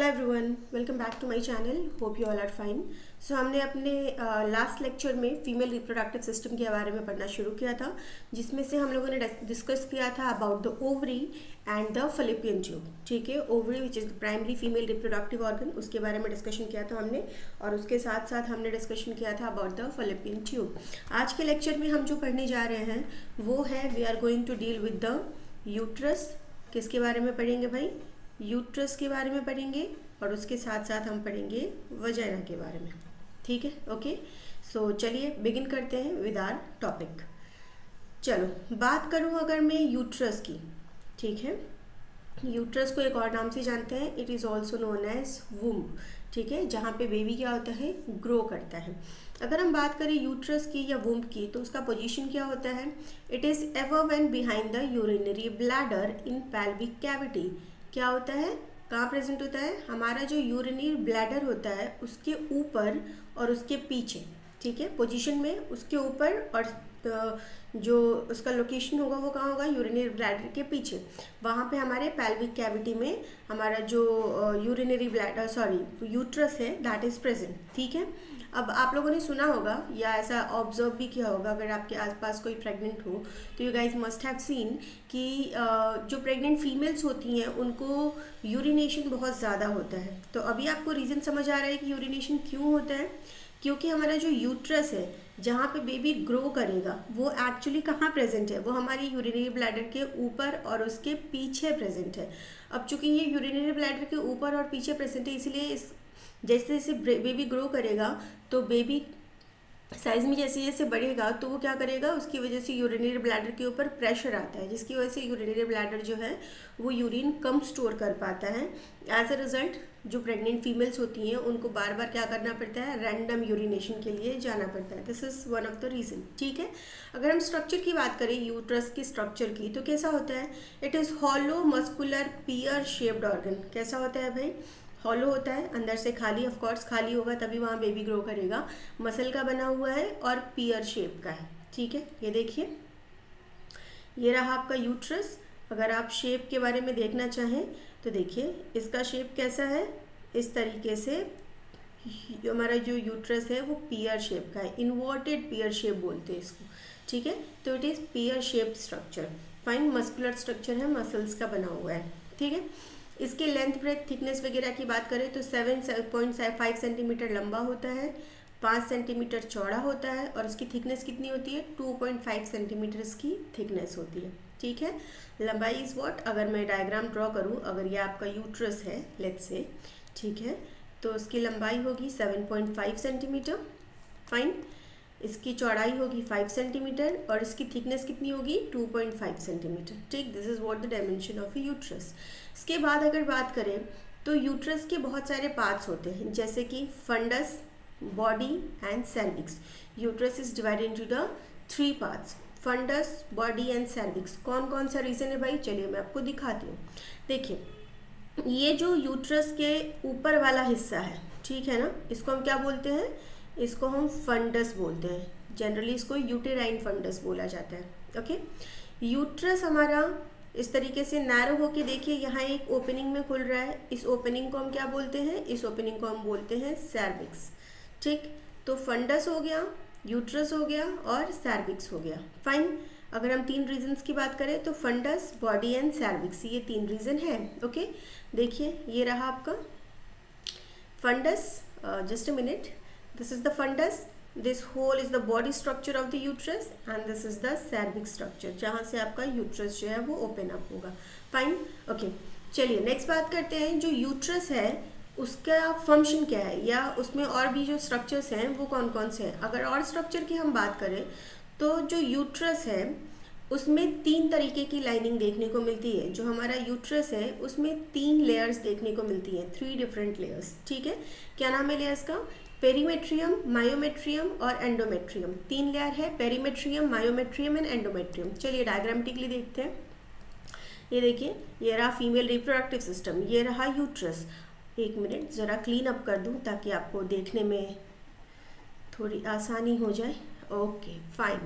Hello everyone, welcome back to my channel. Hope you all are fine. So हमने अपने last lecture में female reproductive system के बारे में पढ़ना शुरू किया था, जिसमें से हम लोगों ने डिस्कस किया था about the ovary and the fallopian tube. ठीक है, ovary which is the primary female reproductive organ, उसके बारे में डिस्कशन किया था हमने, और उसके साथ साथ हमने डिस्कशन किया था अबाउट द फैलोपियन ट्यूब। आज के लेक्चर में हम जो पढ़ने जा रहे हैं वो है we are going to deal with the uterus. किसके बारे में पढ़ेंगे भाई? यूट्रस के बारे में पढ़ेंगे, और उसके साथ साथ हम पढ़ेंगे वजाइना के बारे में। ठीक है, ओके। सो चलिए बिगिन करते हैं विद आवर टॉपिक। चलो बात करूं अगर मैं यूट्रस की, ठीक है। यूट्रस को एक और नाम से जानते हैं, it is also known as womb. ठीक है, जहाँ पे बेबी क्या होता है, ग्रो करता है। अगर हम बात करें यूट्रस की या वूम्ब की, तो उसका पोजीशन क्या होता है? It is above and behind the urinary bladder in pelvic cavity. क्या होता है, कहाँ प्रेजेंट होता है? हमारा जो यूरिनरी ब्लैडर होता है उसके ऊपर और उसके पीछे। ठीक है, पोजीशन में उसके ऊपर, और जो उसका लोकेशन होगा वो कहाँ होगा? यूरिनरी ब्लैडर के पीछे। वहाँ पे हमारे पेल्विक कैविटी में हमारा जो यूरिनरी ब्लैडर यूट्रस है दैट इज़ प्रेजेंट। ठीक है, अब आप लोगों ने सुना होगा या ऐसा ऑब्जर्व भी किया होगा, अगर आपके आसपास कोई प्रेग्नेंट हो तो you guys must have seen कि जो प्रेग्नेंट फीमेल्स होती हैं उनको यूरिनेशन बहुत ज़्यादा होता है। तो अभी आपको रीज़न समझ आ रहा है कि यूरिनेशन क्यों होता है? क्योंकि हमारा जो यूट्रस है जहाँ पे बेबी ग्रो करेगा वो एक्चुअली कहाँ प्रेजेंट है? वो हमारी यूरिनरी ब्लैडर के ऊपर और उसके पीछे प्रेजेंट है। अब चूंकि ये यूरिनरी ब्लैडर के ऊपर और पीछे प्रेजेंट है, इसलिए इस जैसे जैसे बेबी ग्रो करेगा तो बेबी साइज़ में जैसे जैसे बढ़ेगा तो वो क्या करेगा, उसकी वजह से यूरिनरी ब्लैडर के ऊपर प्रेशर आता है, जिसकी वजह से यूरिनरी ब्लैडर जो है वो यूरिन कम स्टोर कर पाता है। एज अ रिजल्ट जो प्रेग्नेंट फीमेल्स होती हैं उनको बार बार क्या करना पड़ता है? रैंडम यूरिनेशन के लिए जाना पड़ता है। This is one of the reason. ठीक है, अगर हम स्ट्रक्चर की बात करें यूट्रस की स्ट्रक्चर की, तो कैसा होता है? It is hollow muscular pear shaped organ. कैसा होता है भाई? हॉलो होता है, अंदर से खाली, ऑफ कोर्स खाली होगा तभी वहाँ बेबी ग्रो करेगा। मसल का बना हुआ है और पियर शेप का है। ठीक है, ये देखिए, ये रहा आपका यूट्रस। अगर आप शेप के बारे में देखना चाहें तो देखिए इसका शेप कैसा है। इस तरीके से हमारा जो यूट्रस है वो पियर शेप का है, इन्वर्टेड पियर शेप बोलते हैं इसको। ठीक है, तो it is peer shape structure. Fine, muscular structure है, मसल्स का बना हुआ है। ठीक है, इसके लेंथ ब्रेथ थिकनेस वगैरह की बात करें तो 7.5 सेंटीमीटर लंबा होता है, 5 सेंटीमीटर चौड़ा होता है, और इसकी थिकनेस कितनी होती है? 2.5 सेंटीमीटर इसकी थिकनेस होती है। ठीक है, लंबाई इज़ व्हाट? अगर मैं डायग्राम ड्रॉ करूँ, अगर ये आपका यूट्रस है लेट्स से, ठीक है, तो इसकी लंबाई होगी 7.5 सेंटीमीटर। फाइन, इसकी चौड़ाई होगी 5 सेंटीमीटर, और इसकी थिकनेस कितनी होगी? 2.5 सेंटीमीटर। ठीक, this is what the dimension of A uterus. इसके बाद अगर बात करें तो यूट्रस के बहुत सारे पार्ट्स होते हैं, जैसे कि fundus, body and cervix. Uterus is divided into the 3 parts, fundus, body and cervix. कौन कौन सा रीज़न है भाई? चलिए मैं आपको दिखाती हूँ। देखिए, ये जो यूट्रस के ऊपर वाला हिस्सा है, ठीक है ना, इसको हम क्या बोलते हैं? इसको हम फंडस बोलते हैं। जनरली इसको यूटेराइन फंडस बोला जाता है। ओके, यूट्रस हमारा इस तरीके से नैरो होके देखिए यहाँ एक ओपनिंग में खुल रहा है। इस ओपनिंग को हम क्या बोलते हैं? इस ओपनिंग को हम बोलते हैं सर्विक्स। ठीक, तो फंडस हो गया, यूट्रस हो गया और सर्विक्स हो गया। फाइन, अगर हम 3 रीजन्स की बात करें तो फंडस, बॉडी एंड सर्विक्स, ये 3 रीजन है। ओके, देखिए ये रहा आपका fundus. Just a minute, this is the fundus, this whole is the body structure of the uterus and this is the cervix structure, जहाँ से आपका यूट्रस जो है वो ओपन अप होगा। फाइन, ओके, चलिए नेक्स्ट बात करते हैं। जो यूट्रस है उसका फंक्शन क्या है, या उसमें और भी जो स्ट्रक्चर्स हैं वो कौन कौन से हैं? अगर और स्ट्रक्चर की हम बात करें तो जो यूट्रस है उसमें 3 तरीके की लाइनिंग देखने को मिलती है। जो हमारा यूट्रस है उसमें 3 लेयर्स देखने को मिलती हैं, 3 डिफरेंट लेयर्स। ठीक है, क्या नाम है लेयर्स का? पेरीमेट्रियम, मायोमेट्रियम और एंडोमेट्रियम। 3 लेयर है, पेरीमेट्रियम, मायोमेट्रियम एंड एंडोमेट्रियम। चलिए डायग्रामेटिकली देखते हैं। ये देखिए, ये रहा फीमेल रिप्रोडक्टिव सिस्टम, ये रहा यूट्रस। एक मिनट ज़रा क्लीन अप कर दूं ताकि आपको देखने में थोड़ी आसानी हो जाए। ओके फाइन,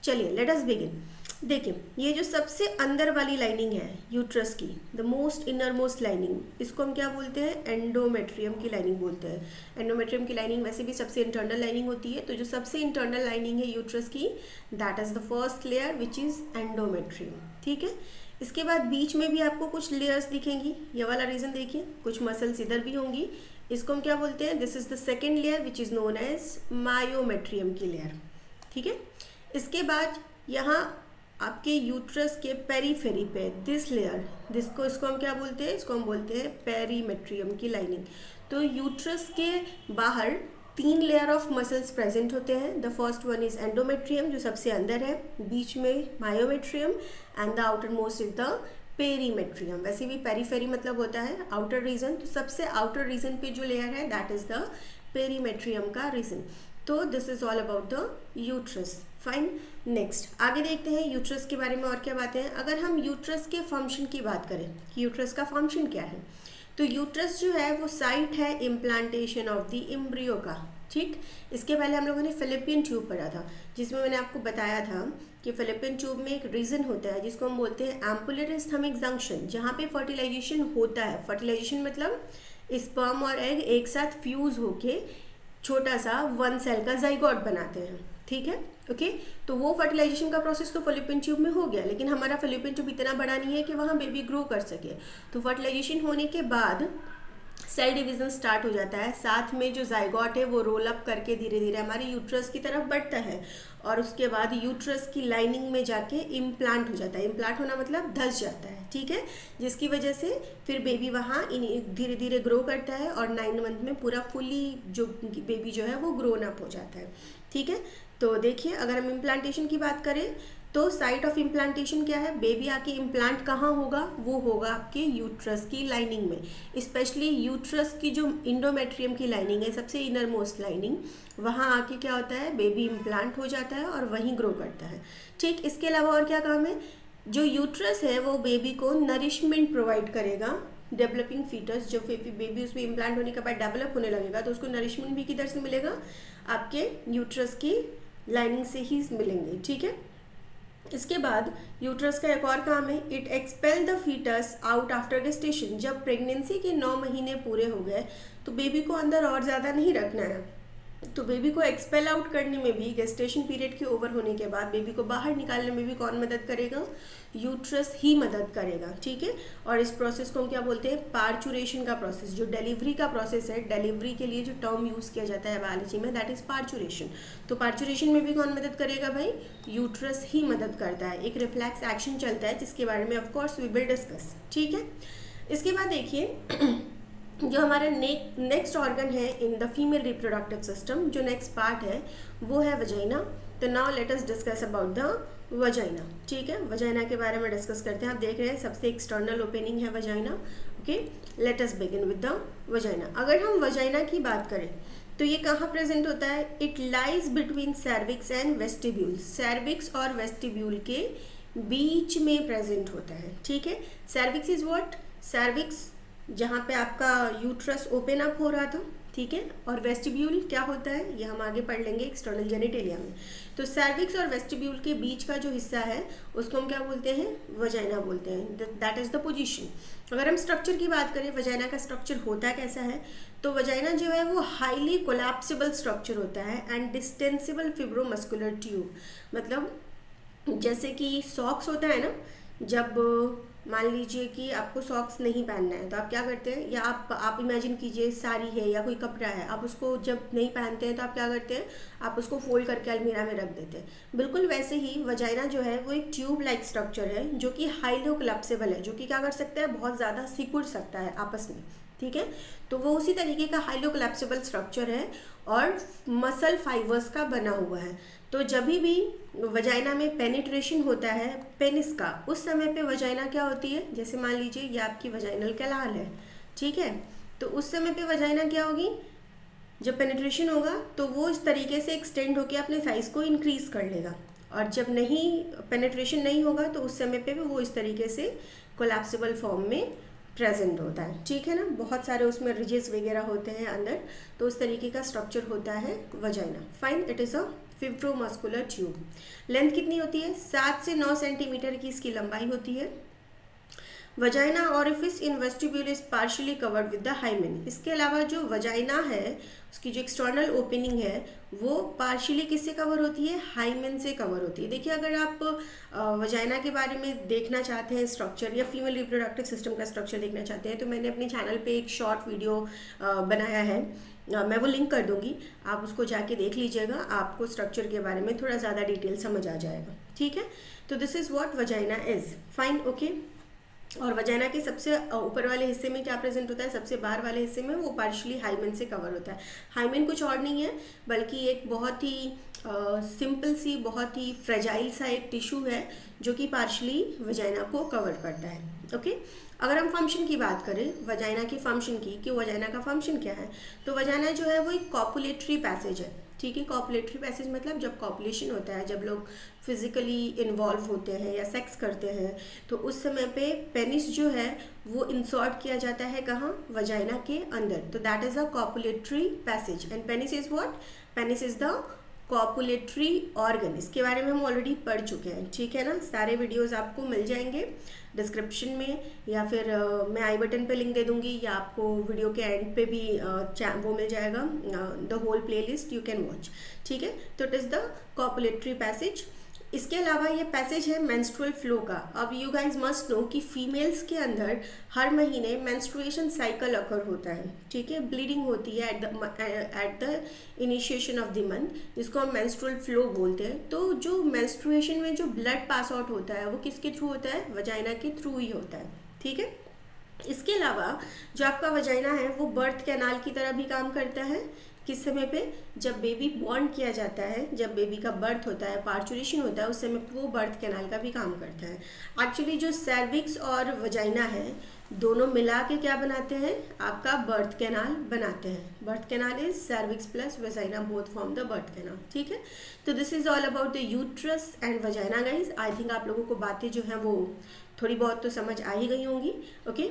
चलिए लेट अस बिगिन। देखिए, ये जो सबसे अंदर वाली लाइनिंग है यूट्रस की, the most inner most lining, इसको हम क्या बोलते हैं? एंडोमेट्रियम की लाइनिंग बोलते हैं। एंडोमेट्रियम की लाइनिंग वैसे भी सबसे इंटरनल लाइनिंग होती है, तो जो सबसे इंटरनल लाइनिंग है यूट्रस की, that is the first layer which is endometrium. ठीक है, इसके बाद बीच में भी आपको कुछ लेयर्स दिखेंगी। ये वाला रीजन देखिए, कुछ मसल्स इधर भी होंगी, इसको हम क्या बोलते हैं? This is the second layer which is known as myometrium की लेयर। ठीक है, इसके बाद यहाँ आपके यूट्रस के पेरीफेरी पे दिस लेयर, इसको हम क्या बोलते हैं? इसको हम बोलते हैं पेरीमेट्रियम की लाइनिंग। तो यूट्रस के बाहर 3 लेयर ऑफ मसल्स प्रेजेंट होते हैं। The first one is endometrium जो सबसे अंदर है, बीच में myometrium and the outer most is the perimetrium. वैसे भी पेरीफेरी मतलब होता है आउटर रीजन, तो सबसे आउटर रीजन पे जो लेयर है दैट इज द पेरीमेट्रियम का रीजन। तो this is all about the uterus. Fine, next आगे देखते हैं यूट्रस के बारे में और क्या बातें हैं। अगर हम यूट्रस के फंक्शन की बात करें कि यूट्रस का फंक्शन क्या है, तो यूट्रस जो है वो साइट है इम्प्लांटेशन ऑफ द एम्ब्रियो का। ठीक, इसके पहले हम लोगों ने फिलिपियन ट्यूब पढ़ा था, जिसमें मैंने आपको बताया था कि फिलिपियन ट्यूब में एक रीजन होता है जिसको हम बोलते हैं एम्पुलर स्टमक जंक्शन, जहाँ पे फर्टिलाइजेशन होता है। फर्टिलाइजेशन मतलब स्पर्म और एग एक साथ फ्यूज होके छोटा सा 1 सेल का जाइगोट बनाते हैं। ठीक है, ओके, तो वो फर्टिलाइजेशन का प्रोसेस तो फिलिपियन ट्यूब में हो गया, लेकिन हमारा फिलिपियन ट्यूब इतना बड़ा नहीं है कि वहाँ बेबी ग्रो कर सके। तो फर्टिलाइजेशन होने के बाद सेल डिवीजन स्टार्ट हो जाता है, साथ में जो जाइगोट है वो रोल अप करके धीरे धीरे हमारे यूट्रस की तरफ बढ़ता है, और उसके बाद यूट्रस की लाइनिंग में जाके इम्प्लांट हो जाता है। इम्प्लांट होना मतलब धंस जाता है। ठीक है, जिसकी वजह से फिर बेबी वहाँ धीरे धीरे ग्रो करता है, और 9 मंथ में पूरा फुली जो बेबी जो है वो ग्रोन अप हो जाता है। ठीक है, तो देखिए अगर हम इम्प्लांटेशन की बात करें तो साइट ऑफ इम्प्लांटेशन क्या है? बेबी आके इम्प्लांट कहाँ होगा? वो होगा आपके यूट्रस की लाइनिंग में। स्पेशली यूट्रस की जो इंडोमेट्रियम की लाइनिंग है, सबसे इनर मोस्ट लाइनिंग, वहाँ आके क्या होता है? बेबी इम्प्लांट हो जाता है और वहीं ग्रो करता है। ठीक, इसके अलावा और क्या काम है? जो यूट्रस है वो बेबी को नरिशमेंट प्रोवाइड करेगा। डेवलपिंग फीटस, जब बेबी उसमें इम्प्लांट होने के बाद डेवलप होने लगेगा तो उसको नरिशमेंट भी किधर से मिलेगा? आपके यूट्रस की लाइनिंग से ही मिलेंगे। ठीक है, इसके बाद यूट्रस का एक और काम है, it expel the foetus out after gestation. जब प्रेगनेंसी के 9 महीने पूरे हो गए तो बेबी को अंदर और ज़्यादा नहीं रखना है, तो बेबी को एक्सपेल आउट करने में भी गेस्टेशन पीरियड के ओवर होने के बाद बेबी को बाहर निकालने में भी कौन मदद करेगा? यूट्रस ही मदद करेगा। ठीक है, और इस प्रोसेस को हम क्या बोलते हैं? पार्चुरेशन का प्रोसेस। जो डिलीवरी का प्रोसेस है, डिलीवरी के लिए जो टर्म यूज़ किया जाता है बायोलॉजी में, दैट इज पार्चुरेशन। तो पार्चुरेशन में भी कौन मदद करेगा भाई? यूट्रस ही मदद करता है। एक रिफ्लेक्स एक्शन चलता है जिसके बारे में ऑफकोर्स वी विल डिस्कस। ठीक है, इसके बाद देखिए जो हमारा नेक्स्ट ऑर्गन है in the female reproductive system, जो नेक्स्ट पार्ट है वो है वजाइना। तो now let us discuss about the vagina. ठीक है, वजाइना के बारे में डिस्कस करते हैं। आप देख रहे हैं सबसे एक्सटर्नल ओपनिंग है vagina. Okay, let us begin with the vagina. अगर हम वजाइना की बात करें तो ये कहाँ प्रेजेंट होता है? It lies between cervix and vestibule. Cervix और वेस्टिब्यूल के बीच में प्रेजेंट होता है। ठीक है, सर्विक्स इज व्हाट? सर्विक्स जहाँ पे आपका यूट्रस ओपन अप हो रहा था। ठीक है, और वेस्टिब्यूल क्या होता है ये हम आगे पढ़ लेंगे एक्सटर्नल जेनिटेलिया में। तो सर्विक्स और वेस्टिब्यूल के बीच का जो हिस्सा है उसको हम क्या बोलते हैं? वजाइना बोलते हैं। That is the position. अगर हम स्ट्रक्चर की बात करें, वजाइना का स्ट्रक्चर होता कैसा है? तो वजाइना जो है वो हाईली कोलैप्सिबल स्ट्रक्चर होता है एंड डिस्टेंसिबल फिब्रोमस्कुलर ट्यूब। मतलब जैसे कि सॉक्स होता है ना, जब मान लीजिए कि आपको सॉक्स नहीं पहनना है तो आप क्या करते हैं? या आप इमेजिन कीजिए साड़ी है या कोई कपड़ा है, आप उसको जब नहीं पहनते हैं तो आप क्या करते हैं? आप उसको फोल्ड करके अलमीरा में रख देते हैं। बिल्कुल वैसे ही वजाइना जो है वो एक ट्यूब लाइक स्ट्रक्चर है जो कि हाईली कोलैप्सिबल है, जो कि क्या कर सकता है? बहुत ज़्यादा सिकुड़ सकता है आपस में। ठीक है, तो वो उसी तरीके का हाईली कोलैप्सिबल स्ट्रक्चर है और मसल फाइबर्स का बना हुआ है। तो जब भी वजाइना में पेनिट्रेशन होता है पेनिस का, उस समय पे वजाइना क्या होती है? जैसे मान लीजिए ये आपकी वजाइनल कैनाल है। ठीक है, तो उस समय पे वजाइना क्या होगी? जब पेनिट्रेशन होगा तो वो इस तरीके से एक्सटेंड होकर अपने साइज़ को इंक्रीज कर लेगा, और जब नहीं पेनिट्रेशन नहीं होगा तो उस समय पे भी वो इस तरीके से कोलैप्सिबल फॉर्म में प्रेजेंट होता है। ठीक है ना, बहुत सारे उसमें रिजेस वगैरह होते हैं अंदर, तो उस तरीके का स्ट्रक्चर होता है vagina. Fine, it is a fibromuscular tube. Length कितनी होती है? 7 से 9 सेंटीमीटर की इसकी लंबाई होती है। Vagina orifice in vestibule is partially covered with the hymen. इसके अलावा जो वजाइना है उसकी जो एक्सटर्नल ओपनिंग है वो पार्शियली किससे कवर होती है? हाइमेन से कवर होती है। देखिए, अगर आप वजाइना के बारे में देखना चाहते हैं स्ट्रक्चर, या फीमेल रिप्रोडक्टिव सिस्टम का स्ट्रक्चर देखना चाहते हैं, तो मैंने अपने चैनल पे एक शॉर्ट वीडियो बनाया है, मैं वो लिंक कर दूंगी, आप उसको जाके देख लीजिएगा, आपको स्ट्रक्चर के बारे में थोड़ा ज़्यादा डिटेल समझ आ जाएगा। ठीक है, तो this is what vagina is. Fine, okay. और वजाइना के सबसे ऊपर वाले हिस्से में क्या प्रेजेंट होता है? सबसे बाहर वाले हिस्से में वो पार्शियली हाइमेन से कवर होता है। हाइमेन कुछ और नहीं है बल्कि एक बहुत ही सिंपल सी, बहुत ही फ्रेजाइल सा एक टिश्यू है जो कि पार्शियली वजाइना को कवर करता है। ओके, अगर हम फंक्शन की बात करें, वजाइना की फंक्शन की, कि वजाइना का फंक्शन क्या है, तो वजाइना जो है वो एक कॉपुलेटरी पैसेज है। ठीक है, कॉपुलेटरी पैसेज मतलब जब कॉपुलेशन होता है, जब लोग फिजिकली इन्वॉल्व होते हैं या सेक्स करते हैं, तो उस समय पे पेनिस जो है वो इंसर्ट किया जाता है कहाँ? वजाइना के अंदर। तो that is a copulatory passage and penis is what? Penis is the copulatory organ. इसके बारे में हम ऑलरेडी पढ़ चुके हैं। ठीक है ना, सारे वीडियोस आपको मिल जाएंगे डिस्क्रिप्शन में, या फिर मैं आई बटन पे लिंक दे दूंगी, या आपको वीडियो के एंड पे भी वो मिल जाएगा, the whole playlist you can watch. ठीक है, तो it is the copulatory passage. इसके अलावा ये पैसेज है मेंस्ट्रुअल फ्लो का। अब यू गाइज मस्ट नो कि फीमेल्स के अंदर हर महीने मेंस्ट्रुएशन साइकिल अकर होता है। ठीक है, ब्लीडिंग होती है at the initiation of the month, जिसको हम मेंस्ट्रुअल फ्लो बोलते हैं। तो जो मेंस्ट्रुएशन में जो ब्लड पास आउट होता है वो किसके थ्रू होता है? वजाइना के थ्रू ही होता है। ठीक है, इसके अलावा जो आपका वजाइना है वो बर्थ कैनाल की तरह भी काम करता है। किस समय पे? जब बेबी बॉर्न किया जाता है, जब बेबी का बर्थ होता है, पार्चुरेशन होता है, उस समय वो बर्थ कैनाल का भी काम करता है। एक्चुअली जो सर्विक्स और वजाइना है दोनों मिला के क्या बनाते हैं? आपका बर्थ कैनाल बनाते हैं। Birth canal is cervix plus vagina, both form the birth canal. ठीक है, तो this is all about the uterus and vagina guys. I think आप लोगों को बातें जो हैं वो थोड़ी बहुत तो समझ आ ही गई होंगी। ओके,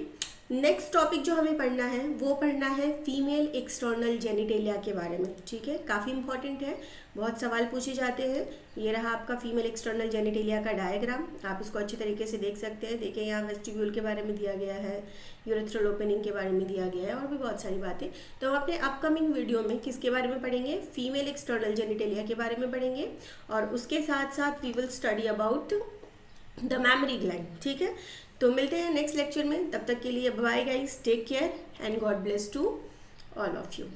नेक्स्ट टॉपिक जो हमें पढ़ना है वो पढ़ना है फीमेल एक्सटर्नल जेनिटेलिया के बारे में। ठीक है, काफ़ी इंपॉर्टेंट है, बहुत सवाल पूछे जाते हैं। ये रहा आपका फीमेल एक्सटर्नल जेनिटेलिया का डायग्राम, आप इसको अच्छे तरीके से देख सकते हैं। देखें, यहाँ वेस्टिब्यूल के बारे में दिया गया है, यूरेथ्रल ओपनिंग के बारे में दिया गया है, और भी बहुत सारी बातें। तो हम अपने अपकमिंग वीडियो में किसके बारे में पढ़ेंगे? फीमेल एक्सटर्नल जेनिटेलिया के बारे में पढ़ेंगे, और उसके साथ साथ we will study about the mammary gland. ठीक है, तो मिलते हैं नेक्स्ट लेक्चर में, तब तक के लिए bye guys, take care and God bless to all of you.